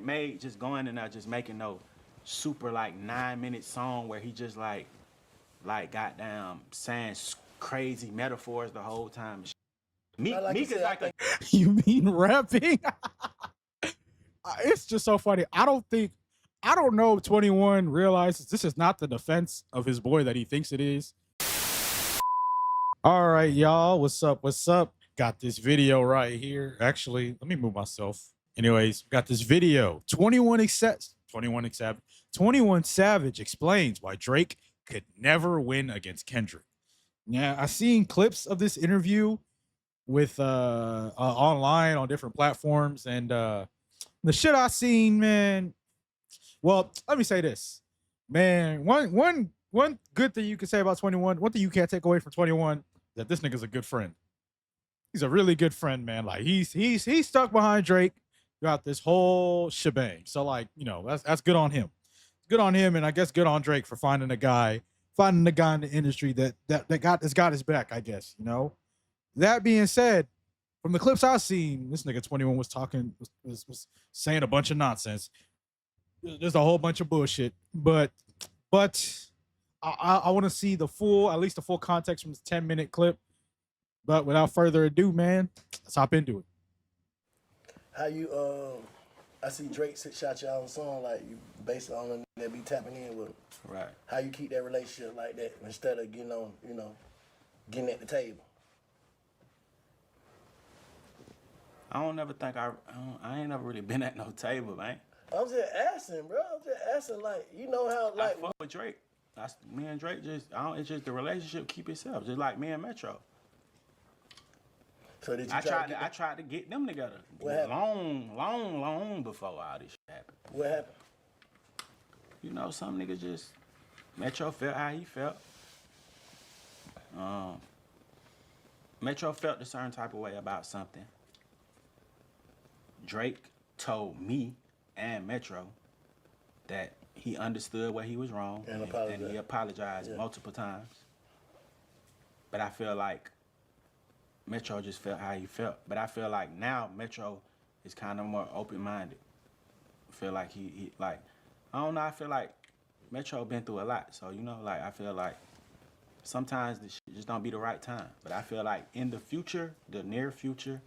made just going in there just making no super like 9-minute song where he just like goddamn saying crazy metaphors the whole time. Like Meek is like a You mean rapping? It's just so funny. I don't know if 21 realizes this is not the defense of his boy that he thinks it is. All right, y'all. What's up? What's up? Got this video right here. Actually, let me move myself. Anyways, got this video. 21 Savage explains why Drake could never win against Kendrick. Yeah, I seen clips of this interview with online on different platforms, and the shit I seen, man. Well, let me say this, man. One good thing you can say about 21. One thing you can't take away from 21 is that this nigga's a good friend. He's a really good friend, man. Like he's stuck behind Drake throughout this whole shebang. So like, you know, that's good on him. Good on him, and I guess good on Drake for finding a guy in the industry that got his back, I guess, you know. That being said, from the clips I've seen, this nigga 21 was saying a bunch of nonsense. There's a whole bunch of bullshit, but I want to see at least the full context from this 10-minute clip. But without further ado, man, let's hop into it. How you I see Drake shot y'all on a song like you based on them that be tapping in with him. right. How you keep that relationship like that instead of getting on, you know, getting at the table? I don't never think I ain't never really been at no table, man. I'm just asking, bro. I'm just asking, like, you know how, like, I fuck with Drake. Me and Drake it's just the relationship keep itself, just like me and Metro. so did you I tried to get them together What happened? long before all this shit happened. What happened? You know, some niggas just Metro felt how he felt. Metro felt a certain type of way about something. Drake told me and Metro that he understood where he was wrong And he apologized multiple times. But I feel like Metro just felt how he felt. But I feel like now Metro is kind of more open-minded. I feel like he like, I don't know, I feel like Metro been through a lot. So, you know, like, I feel like sometimes this shit just don't be the right time. But I feel like in the future, the near future,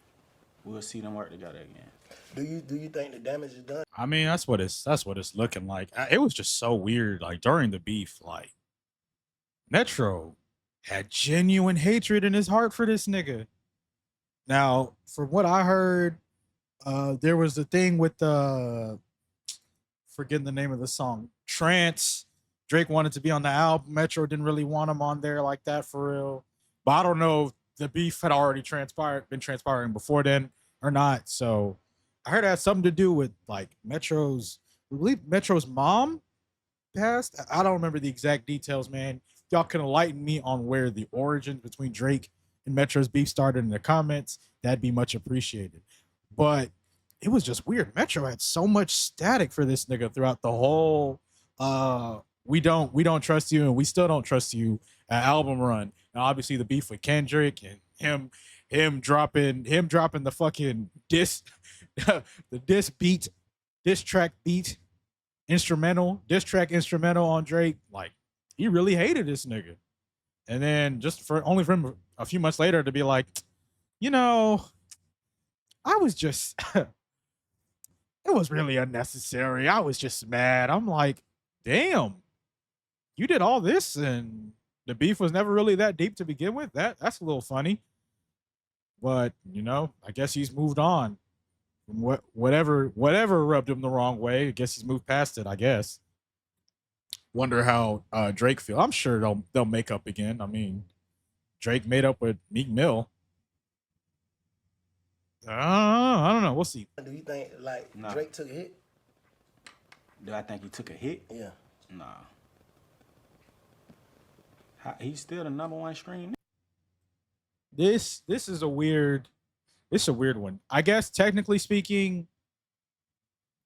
we'll see them work together again. Do you think the damage is done? I mean, that's what it's looking like. It was just so weird. Like during the beef, like Metro had genuine hatred in his heart for this nigga. Now, from what I heard, there was the thing with forgetting the name of the song, Trance. Drake wanted to be on the album. Metro didn't really want him on there like that for real. But I don't know if the beef had already been transpiring before then or not. So I heard it had something to do with like I believe Metro's mom passed. I don't remember the exact details, man. Y'all can enlighten me on where the origins between Drake and Metro's beef started in the comments. That'd be much appreciated. But it was just weird. Metro had so much static for this nigga throughout the whole we don't trust you and we still don't trust you album run. And obviously the beef with Kendrick and him dropping the fucking diss track instrumental on Drake. Like, he really hated this nigga. And then just for him a few months later to be like, you know, I was just it was really unnecessary. I was just mad. I'm like, damn, you did all this and the beef was never really that deep to begin with. That's a little funny. But, you know, I guess he's moved on from whatever rubbed him the wrong way. I guess he's moved past it, I guess. Wonder how Drake feel. I'm sure they'll make up again. I mean, Drake made up with Meek Mill. I don't know. We'll see. Do you think, like, Drake took a hit? Do I think he took a hit? Yeah. Nah. He's still the #1 stream. This is a weird one. I guess technically speaking,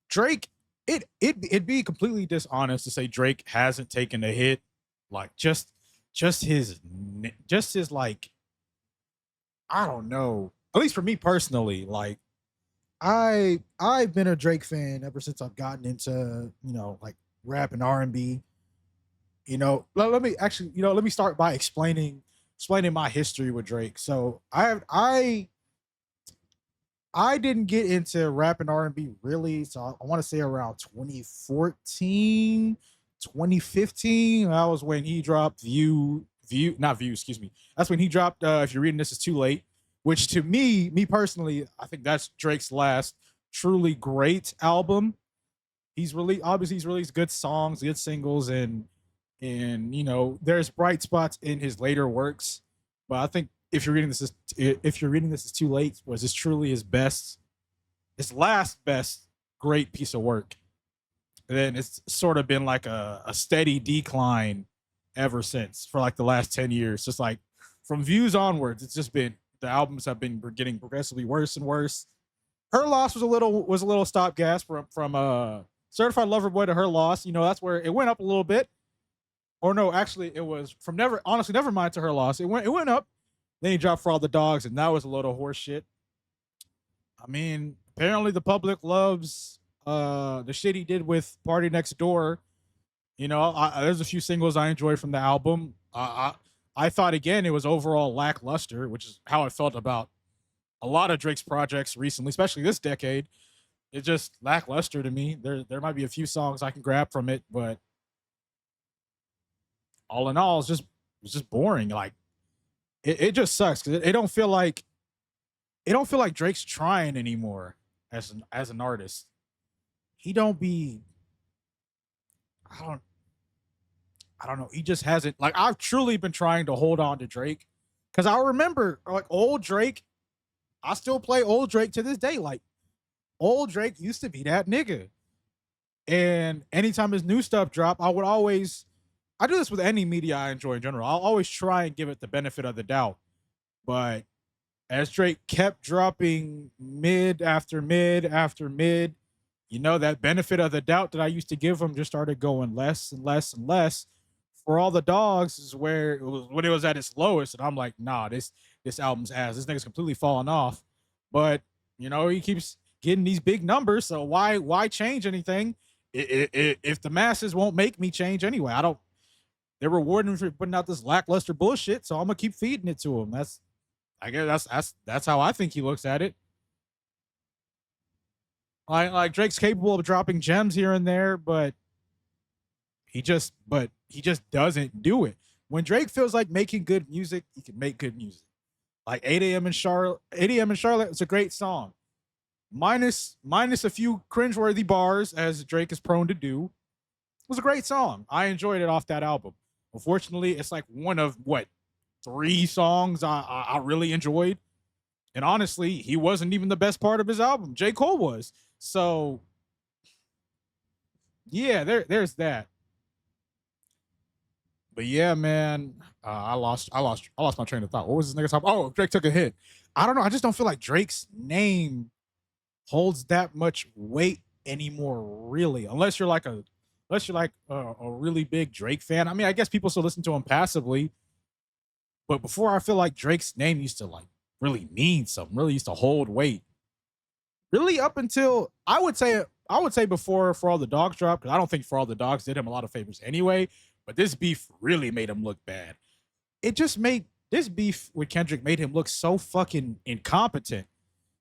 Drake, it'd be completely dishonest to say Drake hasn't taken a hit. Like just his like, I don't know. At least for me personally, like I've been a Drake fan ever since I've gotten into, like rap and R&B. Let me actually, let me start by explaining my history with Drake. So I didn't get into rap and R&B really, so I want to say around 2014, 2015. That was when he dropped not View, excuse me. That's when he dropped If You're Reading This Is Too Late, which to me personally, I think that's Drake's last truly great album. He's released good songs, good singles, and there's bright spots in his later works, but I think if you're reading this is too late was this truly his last best great piece of work. And then it's sort of been like a steady decline ever since for like the last 10 years. Just like from Views onwards, it's just been the albums have been getting progressively worse and worse. Her Loss was a little stop gas from Certified Lover Boy to Her Loss. That's where it went up a little bit. Or no, actually, it was from Never Mind to Her Loss. It went up. Then he dropped For All the Dogs, and that was a load of horse shit. I mean, apparently the public loves the shit he did with Party Next Door. There's a few singles I enjoyed from the album. I thought again it was overall lackluster, which is how I felt about a lot of Drake's projects recently, especially this decade. It's just lackluster to me. There might be a few songs I can grab from it, but all in all, it's just boring. Like it just sucks because it don't feel like Drake's trying anymore as an artist. He don't be. I don't know. He just hasn't. Like I've truly been trying to hold on to Drake because I remember like old Drake. I still play old Drake to this day. Like old Drake used to be that nigga. And anytime his new stuff drop, I do this with any media I enjoy in general. I'll always try and give it the benefit of the doubt. But as Drake kept dropping mid after mid after mid, that benefit of the doubt that I used to give him just started going less and less and less. For All the Dogs is where it was when it was at its lowest, and I'm like, nah, this album's ass. This nigga's completely falling off. But he keeps getting these big numbers, so why change anything? If the masses won't make me change anyway, they're rewarding me for putting out this lackluster bullshit, so I'm gonna keep feeding it to him. I guess that's how I think he looks at it. Like Drake's capable of dropping gems here and there, but he just doesn't do it. When Drake feels like making good music, he can make good music. Like 8 a.m. in Charlotte, it's a great song. Minus a few cringeworthy bars, as Drake is prone to do. It was a great song. I enjoyed it off that album. Unfortunately, it's like one of 3 songs I really enjoyed. And honestly, he wasn't even the best part of his album. J. Cole was. So yeah, there's that. But yeah, man, I lost my train of thought. What was this nigga talking? Oh, Drake took a hit. I don't know. I just don't feel like Drake's name holds that much weight anymore, really. Unless you're like a really big Drake fan. I mean, I guess people still listen to him passively. But before, I feel like Drake's name used to like really mean something, really used to hold weight. Really up until I would say before For All the Dogs dropped, because I don't think For All the Dogs did him a lot of favors anyway. But this beef really made him look bad. It just made this beef with Kendrick made him look so fucking incompetent.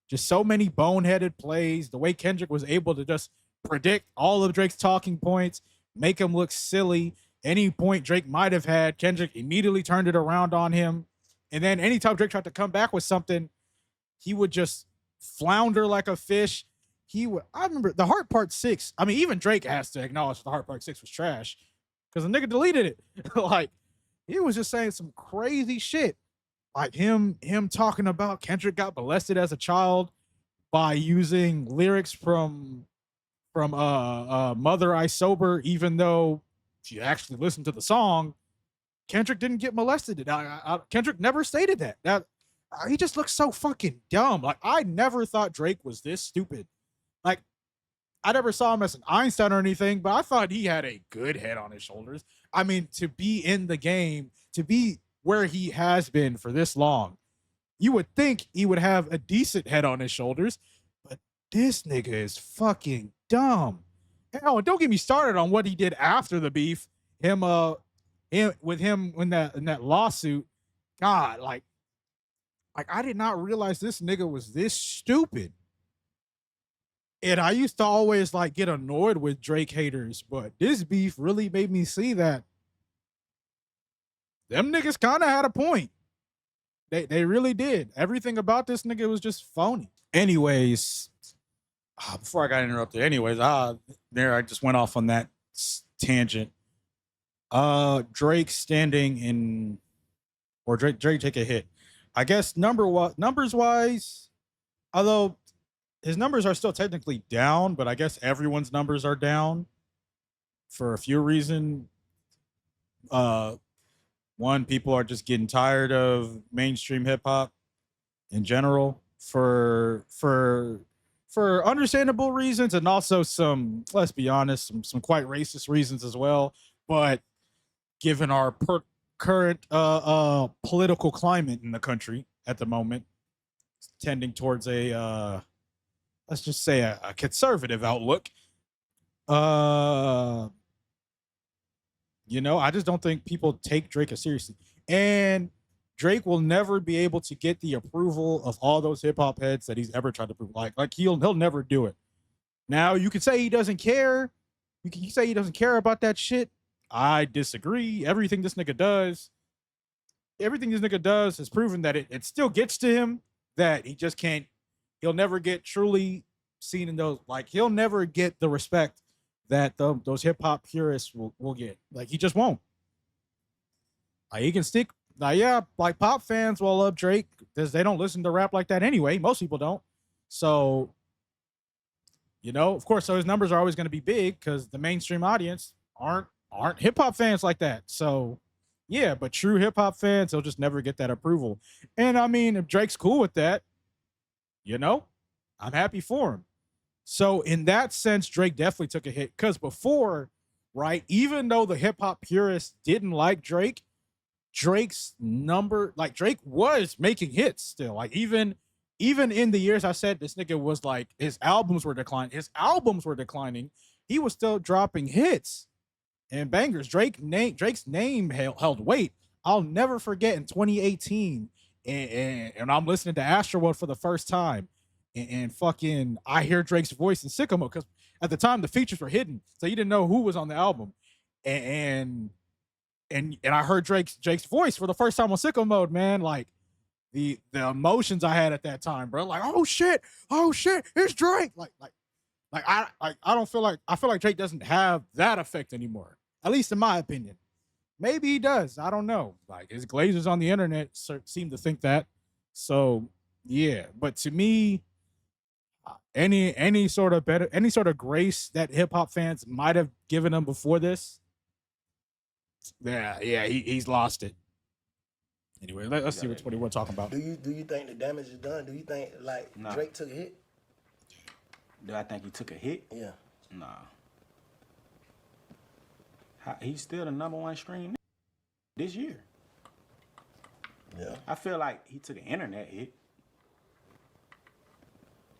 Just so many boneheaded plays. The way Kendrick was able to just predict all of Drake's talking points, make him look silly. Any point Drake might have had, Kendrick immediately turned it around on him. And then anytime Drake tried to come back with something, he would just flounder like a fish. I remember the Heart Part 6. I mean, even Drake has to acknowledge the Heart Part 6 was trash because the nigga deleted it. Like, he was just saying some crazy shit. Like him talking about Kendrick got molested as a child by using lyrics from Mother I Sober, even though if you actually listen to the song, Kendrick didn't get molested. Kendrick never stated that. He just looks so fucking dumb. Like, I never thought Drake was this stupid. Like, I never saw him as an Einstein or anything, but I thought he had a good head on his shoulders. I mean, to be in the game, to be where he has been for this long, you would think he would have a decent head on his shoulders, but this nigga is fucking dumb. Oh, and don't get me started on what he did after the beef. Him with him in that lawsuit. God, like I did not realize this nigga was this stupid. And I used to always like get annoyed with Drake haters, but this beef really made me see that them niggas kind of had a point. They really did. Everything about this nigga was just phony. Anyways, before I got interrupted, there I just went off on that tangent. Drake standing in, or Drake take a hit. I guess numbers wise, although his numbers are still technically down, but I guess everyone's numbers are down for a few reasons. One, people are just getting tired of mainstream hip hop in general for understandable reasons, and also some, let's be honest, some quite racist reasons as well. But given our current political climate in the country at the moment, tending towards a let's just say a conservative outlook, I just don't think people take Drake as seriously. And Drake will never be able to get the approval of all those hip hop heads that he's ever tried to prove. Like he'll never do it. Now you could say he doesn't care. You can say he doesn't care about that shit. I disagree. Everything this nigga does has proven that it still gets to him, that he just can't. He'll never get truly seen in those. Like he'll never get the respect that those hip hop purists will get. Like he just won't. Like he can stick. Yeah, like pop fans will love Drake because they don't listen to rap like that anyway. Most people don't. So, of course, so his numbers are always going to be big because the mainstream audience aren't hip hop fans like that. So, yeah, but true hip hop fans, they'll just never get that approval. And I mean, if Drake's cool with that, I'm happy for him. So in that sense, Drake definitely took a hit because before, right, even though the hip hop purists didn't like Drake, Drake was making hits still. Like even in the years I said this nigga was like his albums were declining. He was still dropping hits and bangers. Drake's name held weight. I'll never forget in 2018, and I'm listening to Astroworld for the first time. And fucking, I hear Drake's voice in Sicko Mode because at the time the features were hidden, so you didn't know who was on the album. And I heard Drake's voice for the first time on Sicko Mode, man. Like the emotions I had at that time, bro. Like, oh shit, it's Drake. I feel like Drake doesn't have that effect anymore, at least in my opinion. Maybe he does. I don't know. Like his glazers on the internet seem to think that. So yeah, but to me, any sort of grace that hip hop fans might have given him before this, he's lost it. Anyway, let's see what we're talking about. Do you think the damage is done? Do you think Drake took a hit? Do I think he took a hit? Yeah. Nah. He's still the #1 stream this year. Yeah. I feel like he took an internet hit.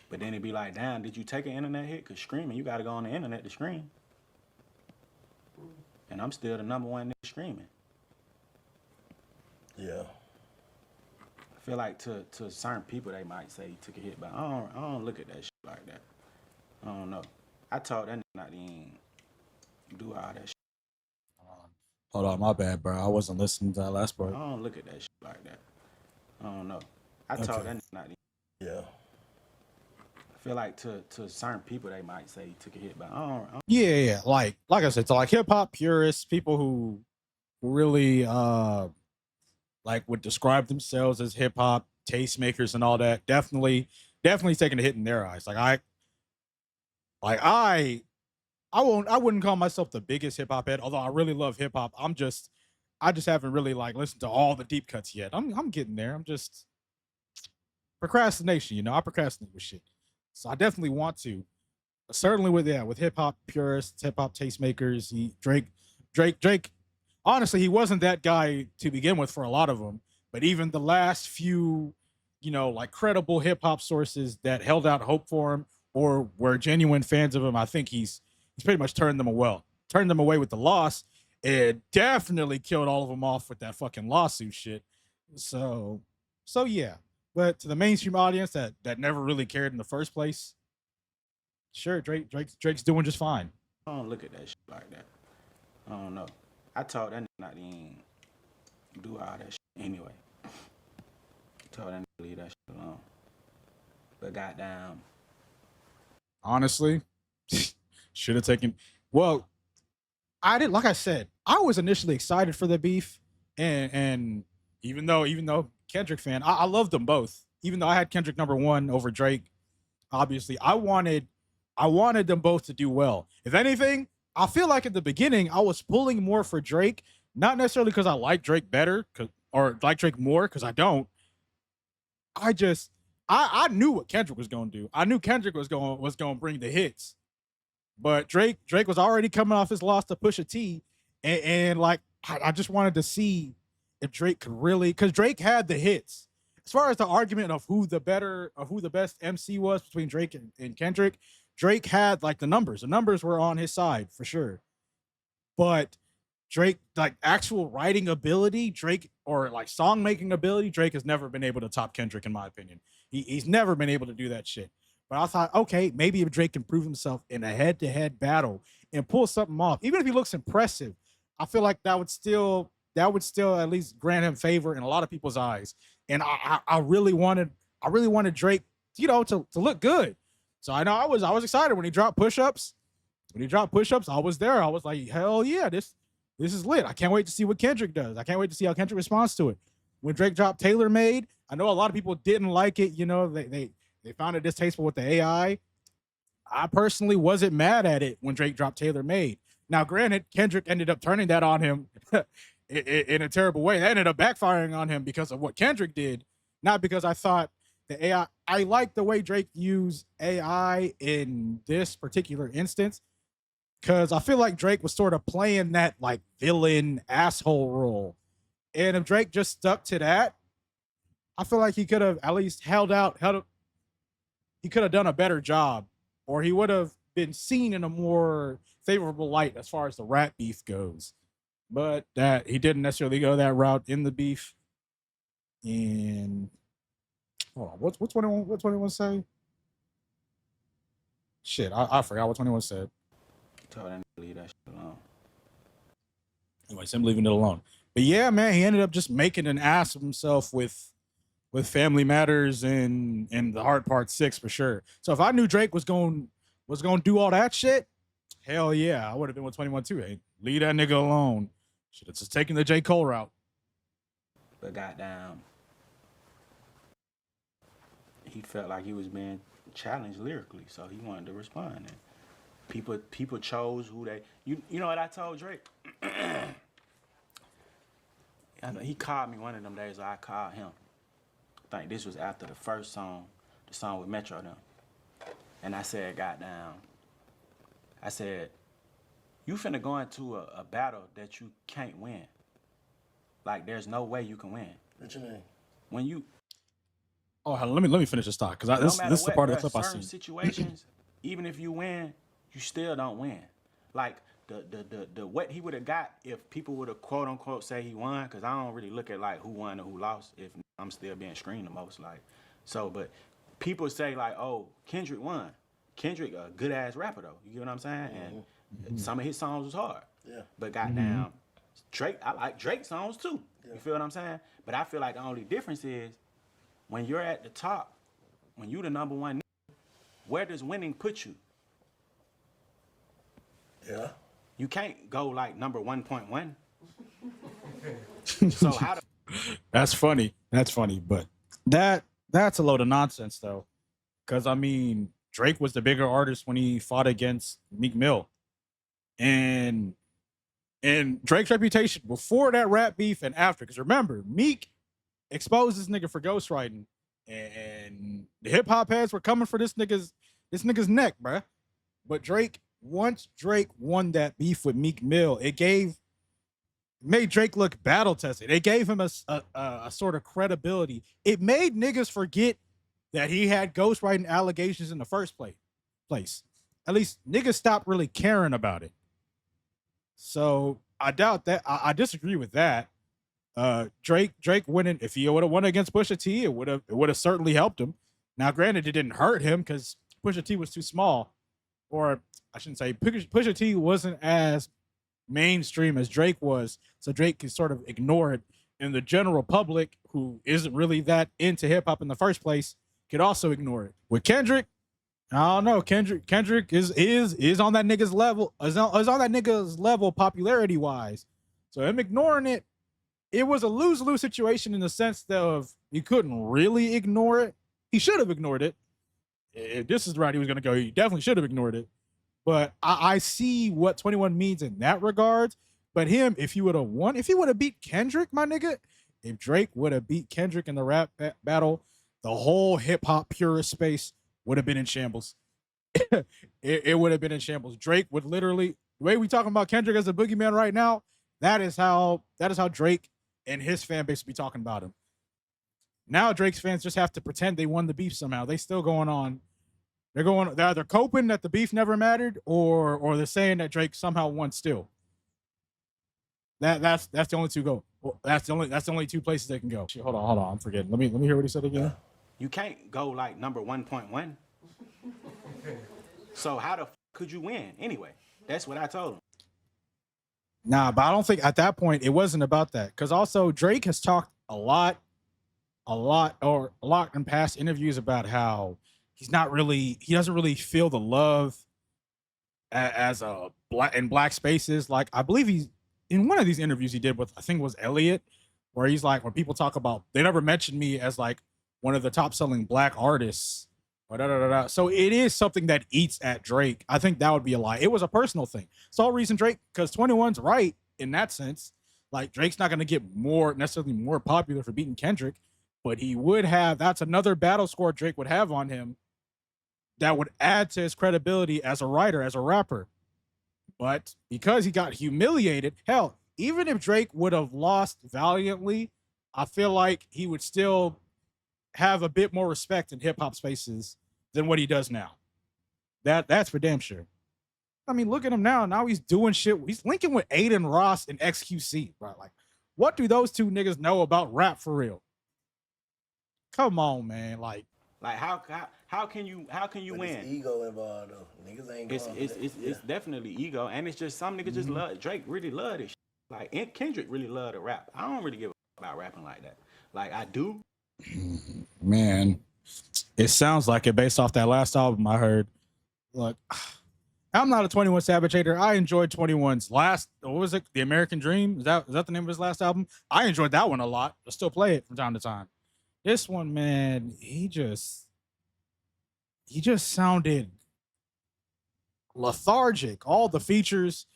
But then it'd be like, damn, did you take an internet hit? Because streaming, you got to go on the internet to stream. And I'm still the #1 streaming. Yeah. I feel like to certain people, they might say he took a hit, but I don't look at that shit like that. I don't know. I told that nigga not to even do all that shit. Hold on, my bad, bro. I wasn't listening to that last part. I don't look at that shit like that. I don't know. I told that nigga not to. Yeah. I feel like to certain people, they might say he took a hit, but I don't. Yeah. Like I said, so like hip hop purists, people who really would describe themselves as hip hop tastemakers and all that, definitely taking a hit in their eyes. I wouldn't call myself the biggest hip hop head, although I really love hip hop. I just haven't really listened to all the deep cuts yet. I'm getting there. I'm just procrastination, I procrastinate with shit. So I definitely want to. Certainly with hip hop purists, hip hop tastemakers, Drake. Honestly, he wasn't that guy to begin with for a lot of them. But even the last few, credible hip hop sources that held out hope for him or were genuine fans of him, I think he's pretty much turned them away with the loss. It definitely killed all of them off with that fucking lawsuit shit. So yeah. But to the mainstream audience that never really cared in the first place, sure, Drake's doing just fine. I don't look at that shit like that. I don't know. I told that nigga not to even do all that shit anyway. Told that nigga to leave that shit alone. But goddamn. Honestly, should have taken. Well, I did. Like I said, I was initially excited for the beef, and even though Kendrick fan, I love them both. Even though I had Kendrick number one over Drake, obviously I wanted them both to do well. If anything, I feel like at the beginning I was pulling more for Drake, not necessarily because I like Drake better, or like Drake more, because I don't. I knew what Kendrick was going to do. I knew Kendrick was going to bring the hits, but Drake was already coming off his loss to Pusha T, and like I just wanted to see if Drake could really, because Drake had the hits. As far as the argument of who the best MC was between Drake and Kendrick, Drake had like the numbers. The numbers were on his side for sure, but Drake, like actual writing ability, Drake, or like song making ability, Drake has never been able to top Kendrick in my opinion. He's never been able to do that shit. But I thought, okay, maybe if Drake can prove himself in a head-to-head battle and pull something off, even if he looks impressive, I feel like that would still at least grant him favor in a lot of people's eyes. And I really wanted Drake, to look good. So I know I was excited when he dropped push-ups. When he dropped push-ups, I was there. I was like, hell yeah, this is lit. I can't wait to see what Kendrick does. I can't wait to see how Kendrick responds to it. When Drake dropped Taylor Made, I know a lot of people didn't like it. They found it distasteful with the AI. I personally wasn't mad at it when Drake dropped Taylor Made. Now, granted, Kendrick ended up turning that on him in a terrible way. That ended up backfiring on him because of what Kendrick did, not because I thought the AI. I like the way Drake used AI in this particular instance, because I feel like Drake was sort of playing that like villain asshole role. And if Drake just stuck to that, I feel like he could have at least he could have done a better job, or he would have been seen in a more favorable light as far as the rap beef goes. But that he didn't necessarily go that route in the beef. And hold on, what's 21 say? Shit, I forgot what 21 said. Told that nigga to leave that shit alone. Anyways, him leaving it alone. But yeah, man, he ended up just making an ass of himself with Family Matters and the Hard Part 6 for sure. So if I knew Drake was going to do all that shit, hell yeah, I would have been with 21 too. Hey, leave that nigga alone. Should have just taken the J. Cole route. But goddamn, he felt like he was being challenged lyrically, so he wanted to respond. And people chose who they. You know what I told Drake? I know he called me one of them days. I called him. I think this was after the first song, the song with Metro them. And I said, goddamn. I said, you finna go into a battle that you can't win. Like, there's no way you can win. What you mean? When you. Oh, let me finish this thought, because this is the part of the clip I certain see. Situations, even if you win, you still don't win. Like the what he would have got if people would have quote unquote say he won, because I don't really look at like who won or who lost if I'm still being screened the most. Like, so, but people say like, oh, Kendrick won. Kendrick a good ass rapper though. You get what I'm saying? Mm-hmm. And some of his songs was hard. Yeah. But goddamn, Drake, I like Drake songs too. Yeah. You feel what I'm saying? But I feel like the only difference is when you're at the top, when you the number one, where does winning put you? Yeah. You can't go like number 1.1. So how? That's funny. But that's a load of nonsense though, because I mean Drake was the bigger artist when he fought against Meek Mill, and Drake's reputation before that rap beef and after, because remember Meek exposed this nigga for ghostwriting, and the hip hop heads were coming for this nigga's neck, bruh. But once Drake won that beef with Meek Mill, it made Drake look battle tested. It gave him a sort of credibility. It made niggas forget that he had ghostwriting allegations in the first place. place. At least niggas stopped really caring about it. So I doubt that. I disagree with that. Drake winning, if he would have won against Pusha T, it would have certainly helped him. Now, granted, it didn't hurt him because Pusha T was too small, or I shouldn't say Pusha T wasn't as mainstream as Drake was, so Drake could sort of ignore it, and the general public who isn't really that into hip hop in the first place could also ignore it. With Kendrick, I don't know. Kendrick is on that nigga's level, is on that nigga's level popularity wise. So him ignoring it, it was a lose-lose situation in the sense that of he couldn't really ignore it. He should have ignored it. If this is the route he was going to go, he definitely should have ignored it. But I see what 21 means in that regard. But him, if he would have won, if he would have beat Kendrick, my nigga, if Drake would have beat Kendrick in the rap battle, the whole hip-hop purist space would have been in shambles. it would have been in shambles. Drake would literally, the way we talking about Kendrick as a boogeyman right now, that is how Drake and his fan base would be talking about him. Now Drake's fans just have to pretend they won the beef somehow. They still going on. They're either coping that the beef never mattered, or they're saying that Drake somehow won still. That's the only two go. Well, that's the only two places they can go. Shit, hold on, I'm forgetting. Let me hear what he said again. You can't go like number 1.1. So how the could you win anyway? That's what I told him. Nah, but I don't think at that point it wasn't about that. Because also Drake has talked a lot in past interviews about how he doesn't really feel the love as a black spaces. Like I believe he's in one of these interviews he did with, I think it was Elliot, where he's like, when people talk about, they never mentioned me as like one of the top selling black artists. So it is something that eats at Drake. I think that would be a lie. It was a personal thing. It's all reason Drake, because 21's right in that sense. Like Drake's not going to get necessarily more popular for beating Kendrick, but he would have, that's another battle score Drake would have on him that would add to his credibility as a writer, as a rapper. But because he got humiliated, hell, even if Drake would have lost valiantly, I feel like he would still have a bit more respect in hip hop spaces than what he does now. That's for damn sure. I mean, look at him now. Now he's doing shit. He's linking with Aiden Ross and XQC, bro. Like, what do those two niggas know about rap for real? Come on, man. Like how can you win? It's ego involved though. Niggas ain't going. It's definitely ego, and it's just some niggas just love Drake. Really love this shit. Like, and Kendrick really love to rap. I don't really give a about rapping like that. Like I do. Man, it sounds like it based off that last album I heard. Look, I'm not a 21 Savage hater. I enjoyed 21's last, what was it? The American Dream? Is that the name of his last album? I enjoyed that one a lot. I still play it from time to time. This one, man, he just sounded lethargic. All the features,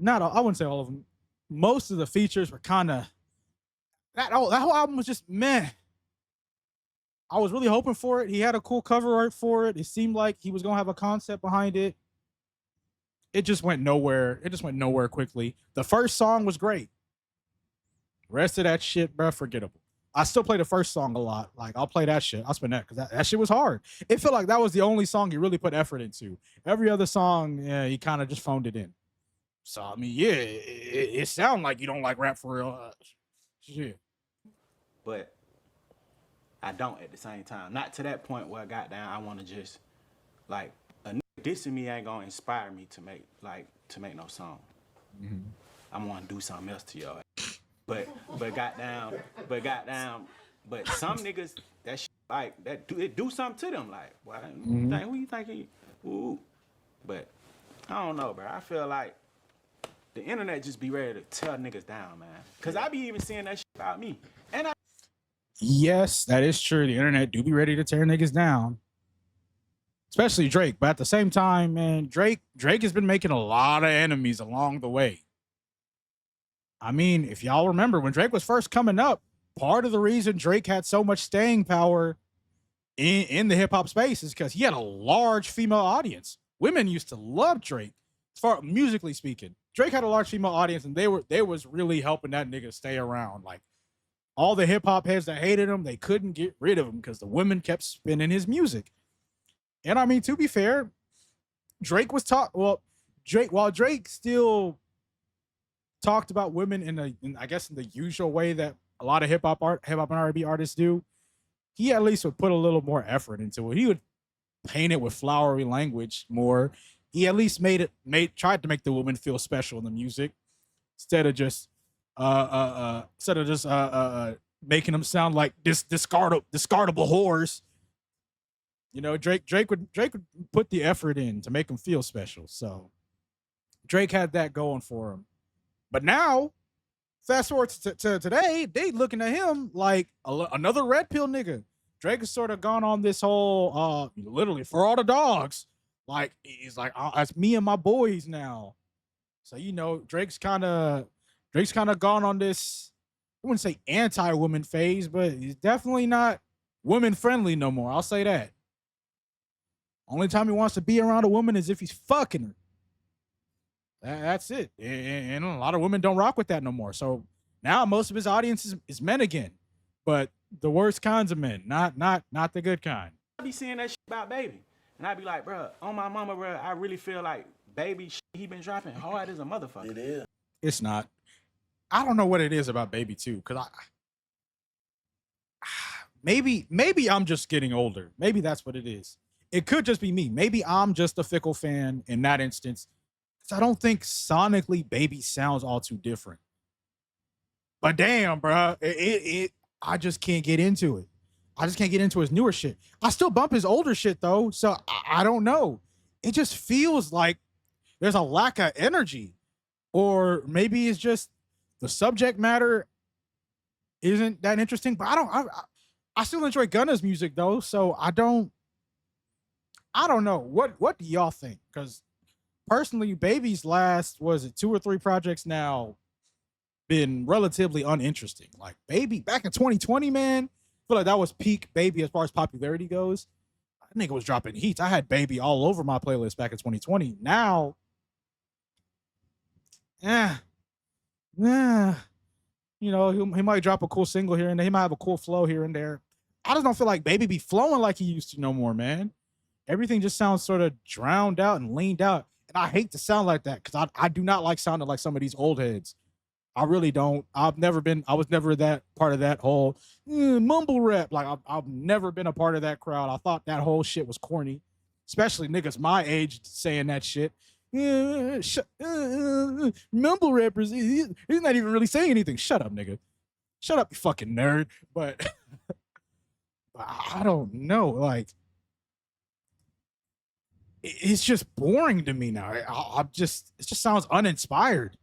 I wouldn't say all of them. Most of the features were kind of, that whole album was just meh. I was really hoping for it. He had a cool cover art for it. It seemed like he was going to have a concept behind it. It just went nowhere. It just went nowhere quickly. The first song was great. Rest of that shit, bro, forgettable. I still play the first song a lot. Like, I'll play that shit. I'll spin that because that shit was hard. It felt like that was the only song he really put effort into. Every other song, yeah, he kind of just phoned it in. So, I mean, yeah, it sounded like you don't like rap for real. Shit. But I don't at the same time. Not to that point where I got down. I want to just, like, a nigga dissing me ain't gonna inspire me to make no song. Mm-hmm. I'm gonna do something else to y'all. But some niggas that shit, like that do something to them. Like, why? Who you think? Ooh. But I don't know, bro. I feel like the internet just be ready to tear niggas down, man. Cause I be even seeing that shit about me. And yes, that is true. The internet do be ready to tear niggas down. Especially Drake. But at the same time, man, Drake has been making a lot of enemies along the way. I mean, if y'all remember when Drake was first coming up, part of the reason Drake had so much staying power in the hip hop space is because he had a large female audience. Women used to love Drake, as far musically speaking. Drake had a large female audience, and they was really helping that nigga stay around. Like, all the hip hop heads that hated him, they couldn't get rid of him because the women kept spinning his music. And I mean, to be fair, Drake was while Drake still talked about women I guess in the usual way that a lot of hip hop and R&B artists do. He at least would put a little more effort into it. He would paint it with flowery language more. He at least tried to make the woman feel special in the music instead of just making them sound like discardable whores. You know, Drake would put the effort in to make them feel special. So Drake had that going for him. But now, fast forward to today, they looking at him like another red pill nigga. Drake has sort of gone on this whole literally for all the dogs. Like he's like, oh, that's me and my boys now. So you know, Drake's kind of gone on this, I wouldn't say anti-woman phase, but he's definitely not woman friendly no more. I'll say that. Only time he wants to be around a woman is if he's fucking her. That's it. And a lot of women don't rock with that no more. So now most of his audience is men again, but the worst kinds of men, not the good kind. I be seeing that shit about Baby, and I be like, bro, on my mama, bro, I really feel like Baby shit he been dropping hard as a motherfucker. It is. It's not. I don't know what it is about Baby too, because maybe I'm just getting older. Maybe that's what it is. It could just be me. Maybe I'm just a fickle fan in that instance. I don't think sonically Baby sounds all too different. But damn, bro, I just can't get into it. I just can't get into his newer shit. I still bump his older shit though, so I don't know. It just feels like there's a lack of energy, or maybe it's just the subject matter isn't that interesting. But I still enjoy Gunna's music though, so I don't know. What do y'all think? Because personally, Baby's last, was it 2 or 3 projects now, been relatively uninteresting. Like Baby back in 2020, man, I feel like that was peak Baby as far as popularity goes. I think it was dropping heat. I had Baby all over my playlist back in 2020. Now, you know, he might drop a cool single here and there. He might have a cool flow here and there. I just don't feel like Baby be flowing like he used to no more, man. Everything just sounds sort of drowned out and leaned out. And I hate to sound like that because I do not like sounding like some of these old heads. I really don't. I was never that part of that whole mumble rap. Like I've never been a part of that crowd. I thought that whole shit was corny, especially niggas my age saying that shit. Mumble rappers, he's not even really saying anything. Shut up, nigga. Shut up, you fucking nerd. But I don't know. Like, it's just boring to me now. It just sounds uninspired.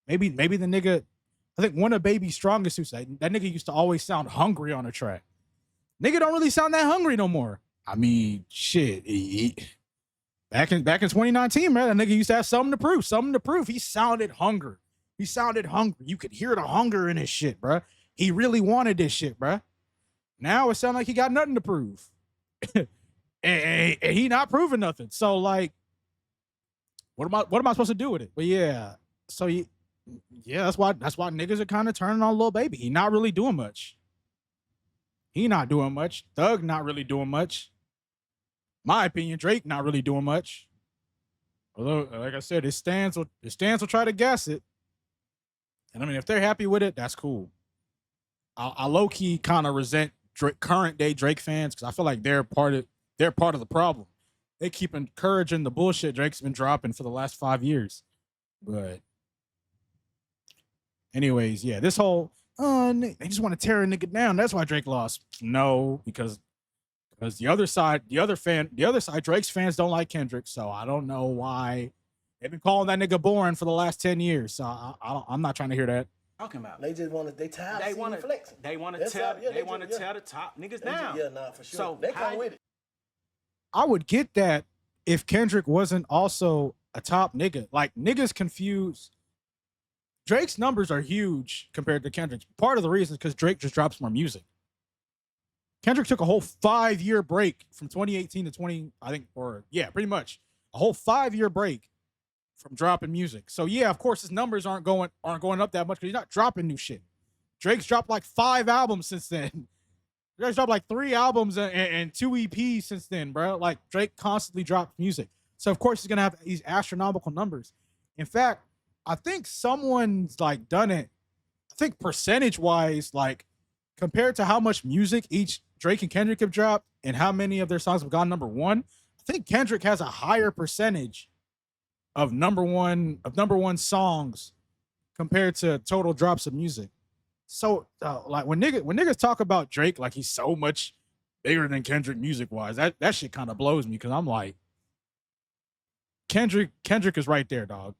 Maybe the nigga, I think one of Baby's strongest suits, that nigga used to always sound hungry on a track. Nigga don't really sound that hungry no more. I mean, shit. Back in 2019, man, that nigga used to have something to prove. He sounded hungry. You could hear the hunger in his shit, bro. He really wanted this shit, bro. Now it sounds like he got nothing to prove. and he not proving nothing. So like, what am I supposed to do with it? But yeah, so that's why niggas are kind of turning on Lil Baby. He not really doing much. Thug not really doing much. My opinion, Drake not really doing much. Although, like I said, his stands will try to guess it. And I mean, if they're happy with it, that's cool. I low key kind of resent current day Drake fans because I feel like they're part of the problem. They keep encouraging the bullshit Drake's been dropping for the last 5 years. But anyways, yeah, this whole they just want to tear a nigga down. That's why Drake lost. No, because the other side, Drake's fans don't like Kendrick. So I don't know why they've been calling that nigga boring for the last 10 years. So I'm not trying to hear that. Talking about. They just want to. They tired. They want to flex. They want to tell. They want to tell the top niggas down. Yeah, nah, for sure. So they come with it. I would get that if Kendrick wasn't also a top nigga. Like niggas confuse. Drake's numbers are huge compared to Kendrick's. Part of the reason is because Drake just drops more music. Kendrick took a whole 5-year break from 2018 to 20, I think, pretty much a whole 5-year break from dropping music. So yeah, of course his numbers aren't going up that much because he's not dropping new shit. Drake's dropped like 5 albums since then. Drake's dropped like 3 albums and 2 EPs since then, bro. Like Drake constantly drops music. So of course he's gonna have these astronomical numbers. In fact, I think someone's like done it. I think percentage wise, like compared to how much music each Drake and Kendrick have dropped and how many of their songs have gone number one, I think Kendrick has a higher percentage of number one songs compared to total drops of music. So like when niggas talk about Drake like he's so much bigger than Kendrick music wise, that shit kind of blows me because I'm like, Kendrick is right there, dog.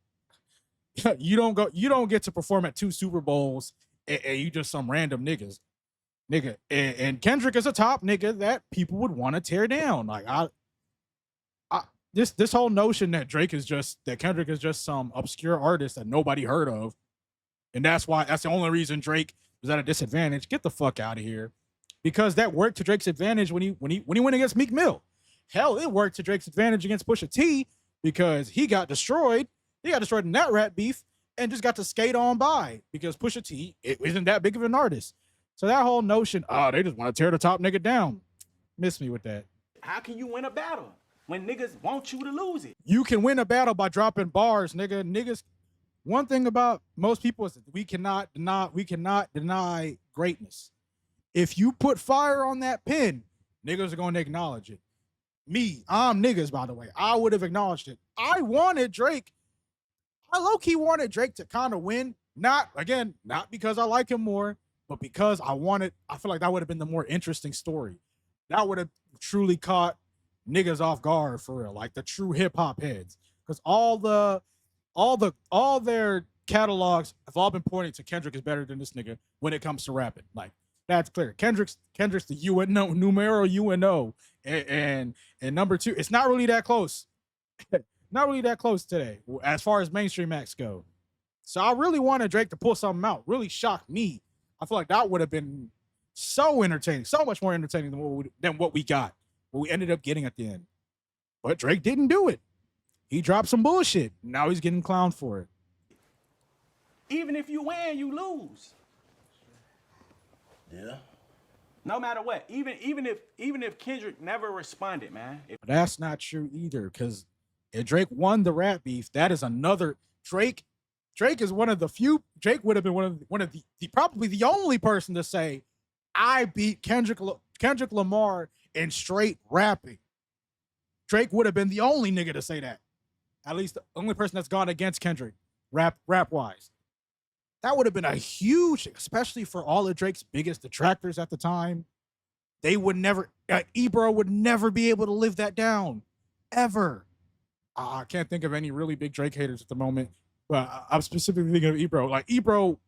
You don't get to perform at 2 Super Bowls and you just some random niggas. Nigga. And Kendrick is a top nigga that people would want to tear down. Like this whole notion that Kendrick is just some obscure artist that nobody heard of. And that's the only reason Drake was at a disadvantage. Get the fuck out of here. Because that worked to Drake's advantage when he went against Meek Mill. Hell, it worked to Drake's advantage against Pusha T because he got destroyed. He got destroyed in that rap beef and just got to skate on by because Pusha T isn't that big of an artist. So that whole notion, they just want to tear the top nigga down. Miss me with that. How can you win a battle when niggas want you to lose it? You can win a battle by dropping bars, nigga. Niggas. One thing about most people is that we cannot deny greatness. If you put fire on that pen, niggas are going to acknowledge it. I'm niggas, by the way. I would have acknowledged it. I low-key wanted Drake to kind of win. Not because I like him more, but because I feel like that would have been the more interesting story. That would have truly caught niggas off guard for real, like the true hip-hop heads. Because all their catalogs have all been pointing to Kendrick is better than this nigga when it comes to rapping. Like, that's clear. Kendrick's the UNO, numero UNO. And number 2, it's not really that close. Not really that close today, as far as mainstream acts go. So I really wanted Drake to pull something out. Really shocked me. I feel like that would have been so entertaining, so much more entertaining than what we got, what we ended up getting at the end. But Drake didn't do it. He dropped some bullshit. Now he's getting clowned for it. Even if you win, you lose. Yeah. No matter what. Even if Kendrick never responded, man. But that's not true either, because if Drake won the rap beef, that is another Drake is one of the few. Drake would have been one of the probably the only person to say, I beat Kendrick Lamar in straight rapping. Drake would have been the only nigga to say that. At least the only person that's gone against Kendrick rap wise. That would have been a huge, especially for all of Drake's biggest detractors at the time. They would never, Ebro would never be able to live that down, ever. I can't think of any really big Drake haters at the moment, but I'm specifically thinking of Ebro. Like Ebro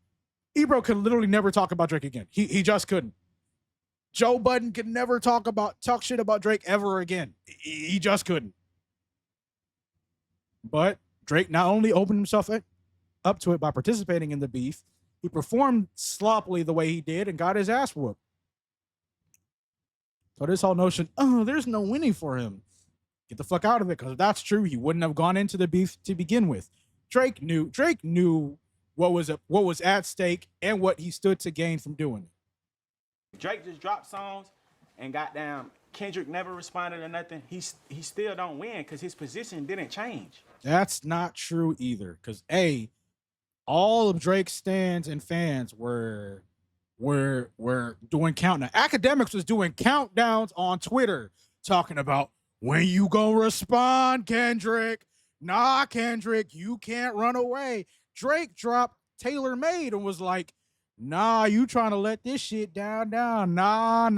could literally never talk about Drake again. He just couldn't. Joe Budden could never talk shit about Drake ever again. He just couldn't. But Drake not only opened himself up to it by participating in the beef, he performed sloppily the way he did and got his ass whooped. So this whole notion, there's no winning for him. Get the fuck out of it, because if that's true, he wouldn't have gone into the beef to begin with. Drake knew what was at stake and what he stood to gain from doing it. Drake just dropped songs and goddamn Kendrick never responded or nothing. He still don't win because his position didn't change. That's not true either, because all of Drake's stands and fans were doing countdown. Academics was doing countdowns on Twitter talking about, when you gonna respond, Kendrick? Nah, Kendrick, you can't run away. Drake dropped Tailor Made and was like, nah, you trying to let this shit down. Nah,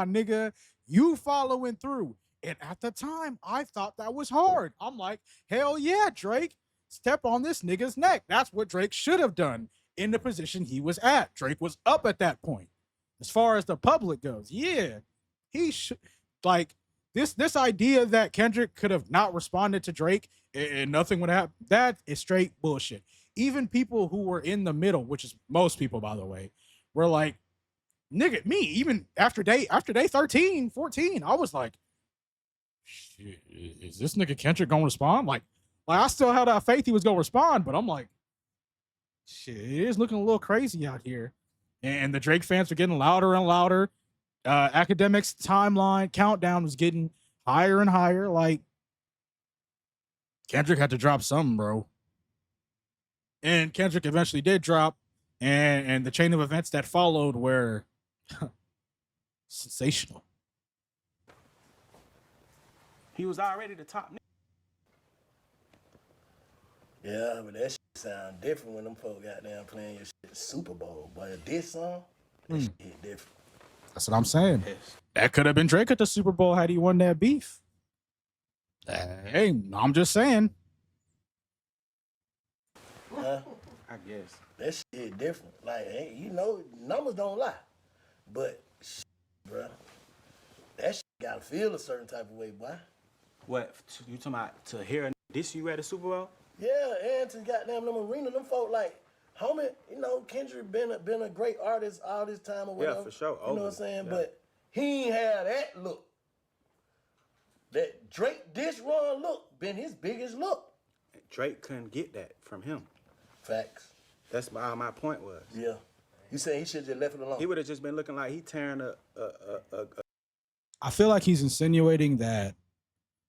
nigga. You following through. And at the time, I thought that was hard. I'm like, hell yeah, Drake. Step on this nigga's neck. That's what Drake should have done in the position he was at. Drake was up at that point. As far as the public goes, yeah, he should, like, this idea that Kendrick could have not responded to Drake and nothing would happen, that is straight bullshit. Even people who were in the middle, which is most people, by the way, were like, nigga, me, even after day 13, 14, I was like, shit, is this nigga Kendrick gonna respond? Like I still had that faith he was gonna respond, but I'm like, shit, it is looking a little crazy out here. And the Drake fans were getting louder and louder. Academics timeline countdown was getting higher and higher. Like, Kendrick had to drop something, bro. And Kendrick eventually did drop, and the chain of events that followed were sensational. He was already the top. Yeah, but that shit sound different when them folk got down playing your shit Super Bowl. But this song, that shit hit different. That's what I'm saying. Yes. That could have been Drake at the Super Bowl had he won that beef. Hey, I'm just saying. Huh? I guess. That shit hit different. Like, hey, you know, numbers don't lie. But, shit, bro, that shit gotta feel a certain type of way, boy. What you talking about? To hear this you at the Super Bowl? Yeah, and to goddamn them arena, them folk like, homie, you know, Kendrick been a great artist all this time or whatever. Yeah, for sure. You know what I'm saying? Yeah. But he ain't had that look. That Drake diss run look been his biggest look. Drake couldn't get that from him. Facts. That's my point was. Yeah. You saying he should just left it alone? He would have just been looking like he tearing a I feel like he's insinuating that.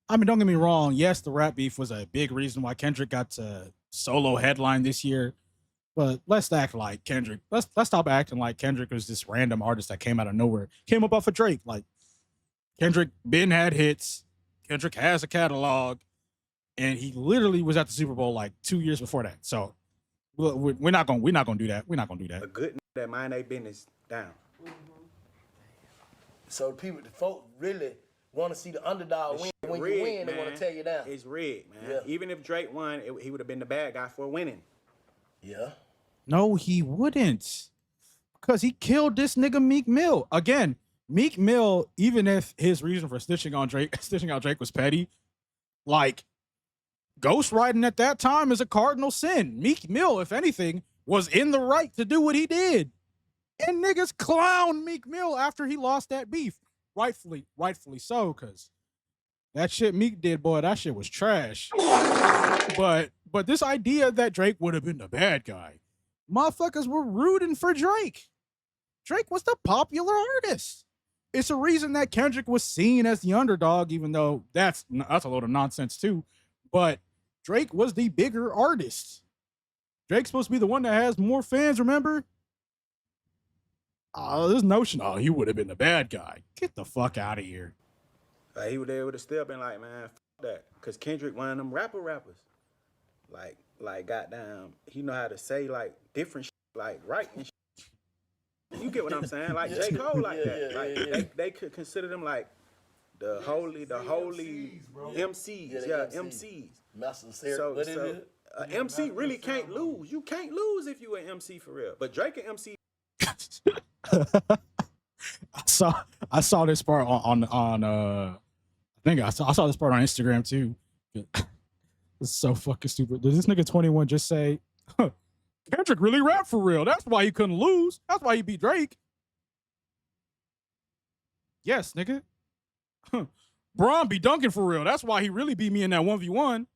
I mean, don't get me wrong. Yes, the rap beef was a big reason why Kendrick got to solo headline this year. But let's act like Kendrick. Let's stop acting like Kendrick was this random artist that came out of nowhere. Came up off of Drake. Like Kendrick been had hits. Kendrick has a catalog, and he literally was at the Super Bowl like 2 years before that. So we're not gonna do that. We're not gonna do that. a good that mind their business down. So the folk really want to see the underdog win. When you Rigged, win, they want man. to tear you down. It's rigged, man. Yeah. Even if Drake won, he would have been the bad guy for winning. Yeah. No, he wouldn't. Because he killed this nigga Meek Mill. Again, Meek Mill, even if his reason for snitching out Drake was petty, like ghostwriting at that time is a cardinal sin. Meek Mill, if anything, was in the right to do what he did. And niggas clown Meek Mill after he lost that beef. Rightfully so, because that shit Meek did, boy, that shit was trash. But this idea that Drake would have been the bad guy, motherfuckers were rooting for Drake. Drake was the popular artist. It's a reason that Kendrick was seen as the underdog, even though that's a load of nonsense too. But Drake was the bigger artist. Drake's supposed to be the one that has more fans, remember? This notion, he would have been the bad guy. Get the fuck out of here. He would have still been like, man, f that. Because Kendrick one of them rappers. Like goddamn, he know how to say like different shit, like right and shit. You get what I'm saying? Like J. Cole like that. Like they could consider them like the holy MCs. Yeah, MCs. Master Sarah, what is it? MC really can't lose. You can't lose if you an MC for real. But Drake and MC. I saw this part on I think I saw this part on Instagram too. It's so fucking stupid. Did this nigga 21 just say Kendrick really rap for real? That's why he couldn't lose. That's why he beat Drake. Yes, nigga. Braun be dunking for real. That's why he really beat me in that 1v1.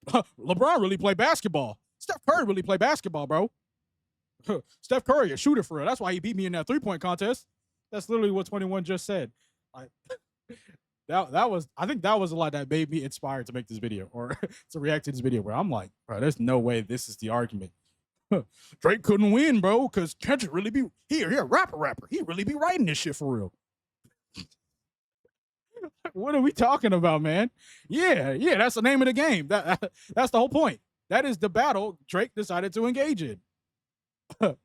LeBron really play basketball. Steph Curry really play basketball, bro. Steph Curry, a shooter for real. That's why he beat me in that 3-point contest. That's literally what 21 just said. Like, that was, I think that was a lot that made me inspired to make this video or to react to this video where I'm like, bro, there's no way this is the argument. Drake couldn't win, bro, because Kendrick really be, he a rapper. He really be writing this shit for real. What are we talking about, man? Yeah, that's the name of the game. That's the whole point. That is the battle Drake decided to engage in. For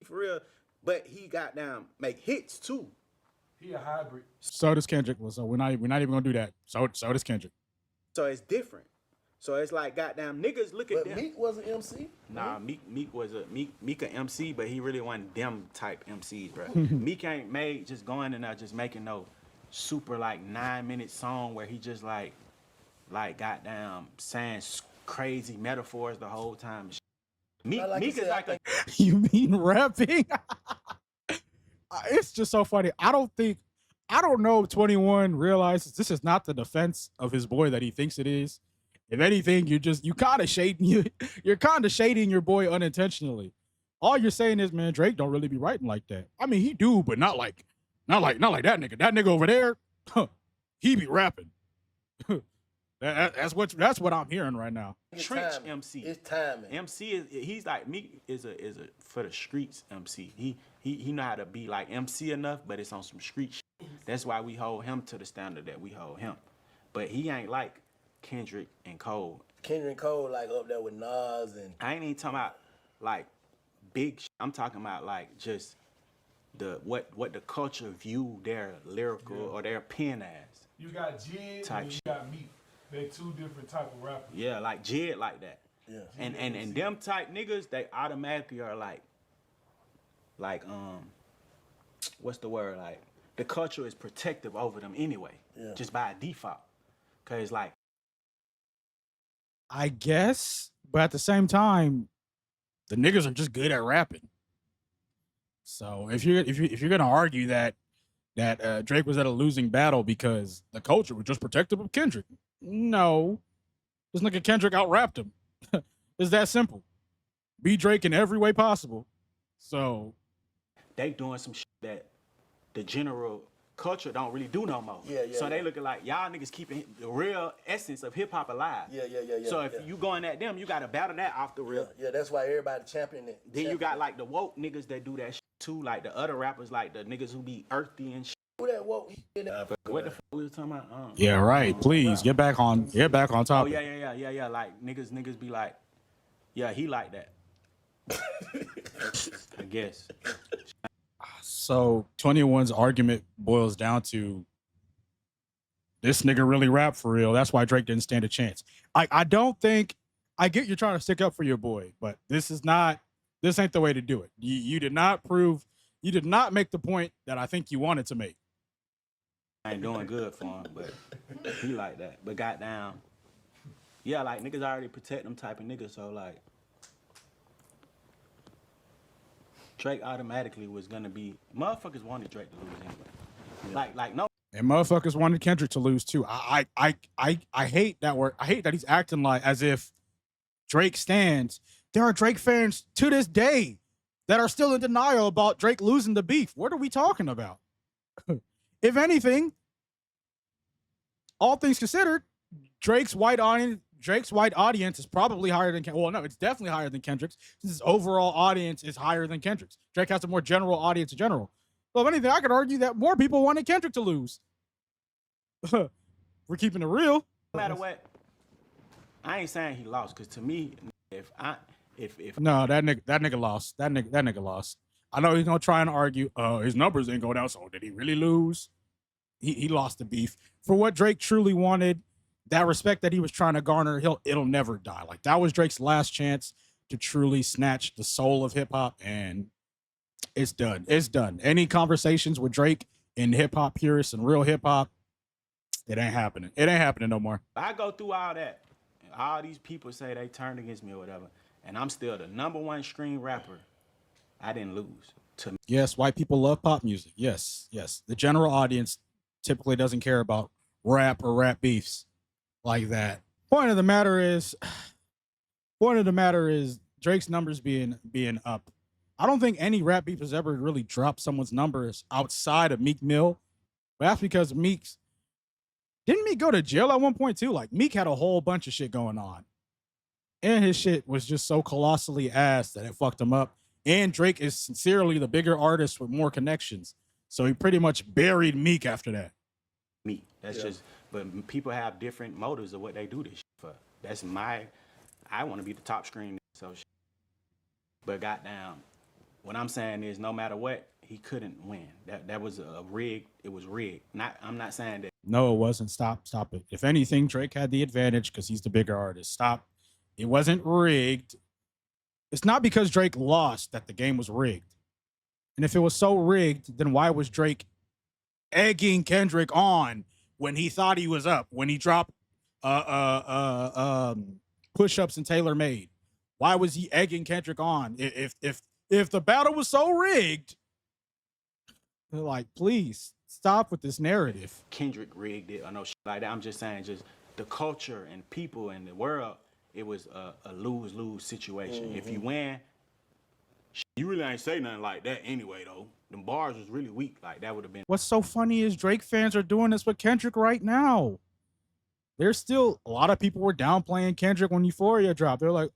real, but he got down make hits too. He a hybrid. So does Kendrick. So we're not even gonna do that. So does Kendrick. So it's different. So it's like goddamn niggas look at But them. Meek was an MC. Nah, Meek was Meek a MC, but he really wasn't them type MCs, bro. Meek ain't made just going and just making no super like 9-minute song where he just like goddamn saying crazy metaphors the whole time. Meek is like a You mean rapping? It's just so funny. I don't know if 21 realizes this is not the defense of his boy that he thinks it is. If anything, you're kind of shading your boy unintentionally. All you're saying is, man, Drake don't really be writing like that. I mean, he do, but not like that nigga. That nigga over there, he be rapping. That's what I'm hearing right now. It's Trench timing. MC. It's timing. MC he's like Meek is a for the streets MC. He know how to be like MC enough, but it's on some street shit. That's why we hold him to the standard that we hold him. But he ain't like Kendrick and Cole. Kendrick and Cole like up there with Nas and I ain't even talking about like big shit. I'm talking about like just the what the culture view their lyrical or their pen as. You got Jid Type and you shit. got Meek. They're two different type of rappers. Yeah, like Jid like that. yeah. And them type niggas, they automatically are like what's the word? Like the culture is protective over them anyway, Yeah. just by default. Cause like I guess, but at the same time, the niggas are just good at rapping. So if you're gonna argue that Drake was at a losing battle because the culture was just protective of Kendrick, no, this nigga Kendrick out rapped him. It's that simple. Be Drake in every way possible. So they doing some shit that the general culture don't really do no more. Yeah, So they yeah. looking like y'all niggas keeping the real essence of hip hop alive. Yeah. So if yeah. you going at them, you gotta battle that off the real. Yeah, that's why everybody championing it. Then you got like the woke niggas that do that shit too, like the other rappers, like the niggas who be earthy and shit. who that woke. What the fuck we was talking about? yeah, right. Please get back on Oh topic. yeah. Like niggas be like, yeah, he like that. I guess. So 21's argument boils down to this nigga really rap for real. That's why Drake didn't stand a chance. I don't think I get you're trying to stick up for your boy, but this ain't the way to do it. You did not make the point that I think you wanted to make. I ain't doing good for him, but he like that. But goddamn, yeah, like niggas already protect them type of niggas, so like Drake automatically was gonna be motherfuckers wanted Drake to lose anyway. Like no. And motherfuckers wanted Kendrick to lose too. I hate that word. I hate that he's acting like as if Drake stands. There are Drake fans to this day that are still in denial about Drake losing the beef. What are we talking about? If anything, all things considered, Drake's white audience is probably higher than it's definitely higher than Kendrick's, since his overall audience is higher than Kendrick's. Drake has a more general audience in general. So if anything, I could argue that more people wanted Kendrick to lose. We're keeping it real. No matter what, I ain't saying he lost, cause to me, if No, that nigga lost. That nigga lost. I know he's gonna try and argue, his numbers ain't go down, so did he really lose? He lost the beef. For what Drake truly wanted, that respect that he was trying to garner, it'll never die. Like that was Drake's last chance to truly snatch the soul of hip hop, and it's done. It's done. Any conversations with Drake in hip hop purists and real hip hop, it ain't happening. It ain't happening no more. I go through all that, all these people say they turned against me or whatever, and I'm still the #1 stream rapper, I didn't lose. To me. Yes, white people love pop music. Yes. The general audience typically doesn't care about rap or rap beefs like that. Point of the matter is Drake's numbers being up. I don't think any rap beef has ever really dropped someone's numbers outside of Meek Mill. But that's because didn't Meek go to jail at one point too? Like Meek had a whole bunch of shit going on. And his shit was just so colossally ass that it fucked him up. And Drake is sincerely the bigger artist with more connections. So he pretty much buried Meek after that. Me. That's just, but people have different motives of what they do this shit for. That's I want to be the top screen, so shit. But goddamn, what I'm saying is no matter what, he couldn't win. That was a rigged, it was rigged. I'm not saying that. No, it wasn't. Stop it. If anything, Drake had the advantage because he's the bigger artist. Stop. It wasn't rigged. It's not because Drake lost that the game was rigged. And if it was so rigged, then why was Drake egging Kendrick on when he thought he was up, when he dropped push-ups and Taylor Made? Why was he egging Kendrick on? If the battle was so rigged, they're like, please stop with this narrative. Kendrick rigged it or no shit like that. I'm just saying, just the culture and people and the world, it was a lose-lose situation. Mm-hmm. If you win, you really ain't say nothing like that anyway, though. Them bars was really weak. Like, that would have been. What's so funny is Drake fans are doing this with Kendrick right now. there's still a lot of people were downplaying Kendrick when Euphoria dropped. They're like,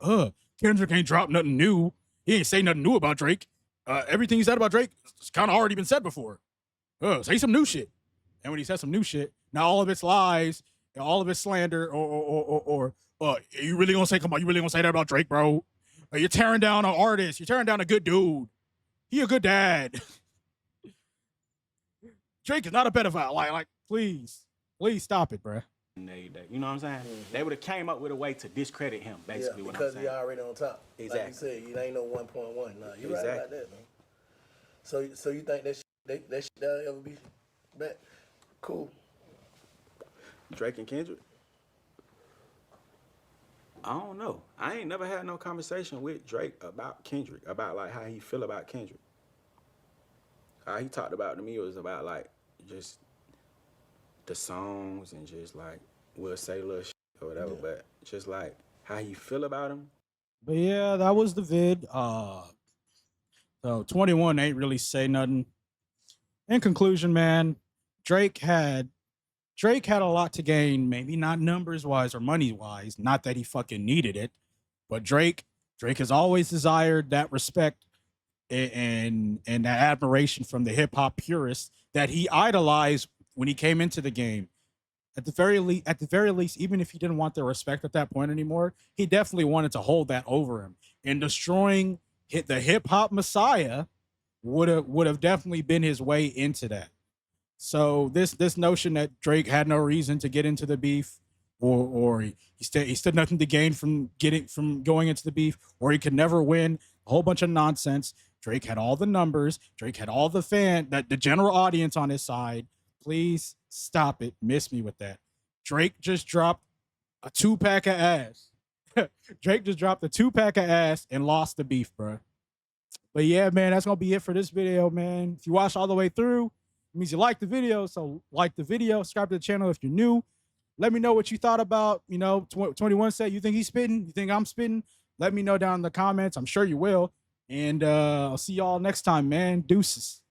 Kendrick ain't dropped nothing new. He ain't say nothing new about Drake. Everything he said about Drake has kind of already been said before. Say some new shit. And when he said some new shit, now all of it's lies and all of it's slander or you really gonna say, come on, you really gonna say that about Drake, bro? You're tearing down an artist. You're tearing down a good dude. He a good dad. Drake is not a pedophile. Like, please stop it, bro. You know what I'm saying? They would have came up with a way to discredit him, basically. Yeah, what I'm because saying. he already on top. Exactly. Like you said, you ain't no 1.1. Nah, you right about that, man. So you think that shit that'll ever be back? Cool. Drake and Kendrick? I don't know. I ain't never had no conversation with Drake about Kendrick, about like how he feel about Kendrick. How he talked about to me was about like just the songs and just like we'll say little shit or whatever, but just like how he feel about him. But yeah, that was the vid. So 21 ain't really say nothing. In conclusion, man, Drake had a lot to gain, maybe not numbers wise or money wise, not that he fucking needed it, but Drake has always desired that respect and that admiration from the hip hop purists that he idolized when he came into the game. At the very least, even if he didn't want their respect at that point anymore, he definitely wanted to hold that over him. And destroying the hip hop messiah would have definitely been his way into that. So this notion that Drake had no reason to get into the beef, or he stood nothing to gain from going into the beef, or he could never win, a whole bunch of nonsense. Drake had all the numbers. Drake had all the the general audience on his side. Please stop it. Miss me with that. Drake just dropped a 2-pack of ass. Drake just dropped a 2-pack of ass and lost the beef, bro. But yeah, man, that's gonna be it for this video, man. If you watched all the way through, it means you like the video. So like the video, subscribe to the channel if you're new. Let me know what you thought about, 21 said, you think he's spitting? You think I'm spitting? Let me know down in the comments. I'm sure you will. And I'll see y'all next time, man. Deuces.